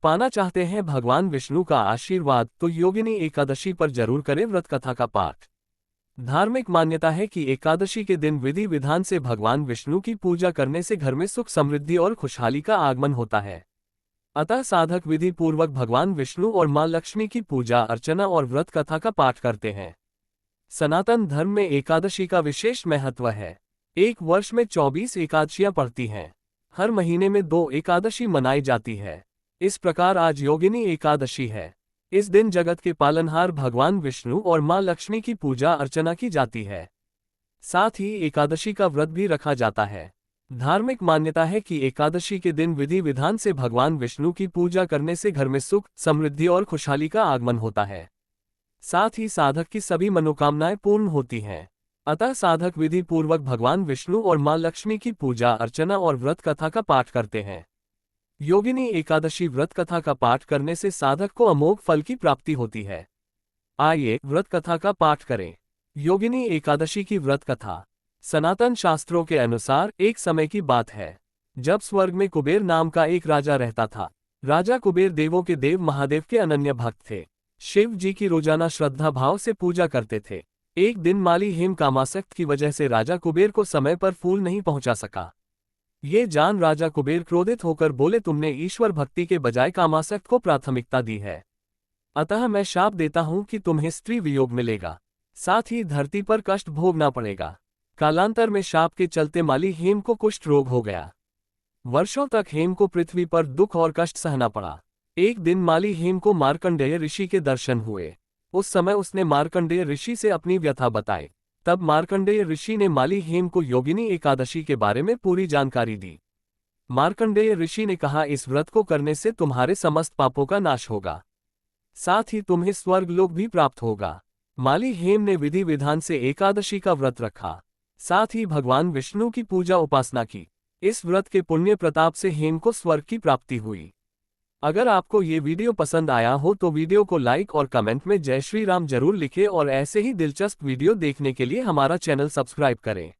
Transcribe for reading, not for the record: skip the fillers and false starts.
पाना चाहते हैं भगवान विष्णु का आशीर्वाद तो योगिनी एकादशी पर जरूर करें व्रत कथा का पाठ। धार्मिक मान्यता है कि एकादशी के दिन विधि विधान से भगवान विष्णु की पूजा करने से घर में सुख समृद्धि और खुशहाली का आगमन होता है। अतः साधक विधि पूर्वक भगवान विष्णु और मां लक्ष्मी की पूजा अर्चना और व्रत कथा का पाठ करते हैं। सनातन धर्म में एकादशी का विशेष महत्व है। एक वर्ष में 24 एकादशियां पड़ती हैं। हर महीने में 2 एकादशी मनाई जाती है। इस प्रकार आज योगिनी एकादशी है। इस दिन जगत के पालनहार भगवान विष्णु और मां लक्ष्मी की पूजा अर्चना की जाती है। साथ ही एकादशी का व्रत भी रखा जाता है। धार्मिक मान्यता है कि एकादशी के दिन विधि विधान से भगवान विष्णु की पूजा करने से घर में सुख समृद्धि और खुशहाली का आगमन होता है। साथ ही साधक की सभी मनोकामनाएं पूर्ण होती हैं। अतः साधक विधि पूर्वक भगवान विष्णु और मां लक्ष्मी की पूजा अर्चना और व्रत कथा का पाठ करते हैं। योगिनी एकादशी व्रत कथा का पाठ करने से साधक को अमोघ फल की प्राप्ति होती है। आइए व्रत कथा का पाठ करें। योगिनी एकादशी की व्रत कथा। सनातन शास्त्रों के अनुसार एक समय की बात है, जब स्वर्ग में कुबेर नाम का एक राजा रहता था। राजा कुबेर देवों के देव महादेव के अनन्य भक्त थे। शिव जी की रोजाना श्रद्धा भाव से पूजा करते थे। एक दिन माली हेम कामासक्त की वजह से राजा कुबेर को समय पर फूल नहीं पहुंचा सका। ये जान राजा कुबेर क्रोधित होकर बोले, तुमने ईश्वर भक्ति के बजाय कामासक्त को प्राथमिकता दी है, अतः मैं शाप देता हूं कि तुम्हें स्त्री वियोग मिलेगा, साथ ही धरती पर कष्ट भोगना पड़ेगा। कालांतर में शाप के चलते माली हेम को कुष्ठ रोग हो गया। वर्षों तक हेम को पृथ्वी पर दुख और कष्ट सहना पड़ा। एक दिन माली हेम को मार्कंडेय ऋषि के दर्शन हुए। उस समय उसने मार्कंडेय ऋषि से अपनी व्यथा बताई। तब मार्कंडेय ऋषि ने माली हेम को योगिनी एकादशी के बारे में पूरी जानकारी दी। मार्कंडेय ऋषि ने कहा, इस व्रत को करने से तुम्हारे समस्त पापों का नाश होगा, साथ ही तुम्हें स्वर्गलोक भी प्राप्त होगा। माली हेम ने विधि विधान से एकादशी का व्रत रखा, साथ ही भगवान विष्णु की पूजा उपासना की। इस व्रत के पुण्य प्रताप से हेम को स्वर्ग की प्राप्ति हुई। अगर आपको ये वीडियो पसंद आया हो तो वीडियो को लाइक और कमेंट में जय श्री राम जरूर लिखें और ऐसे ही दिलचस्प वीडियो देखने के लिए हमारा चैनल सब्सक्राइब करें।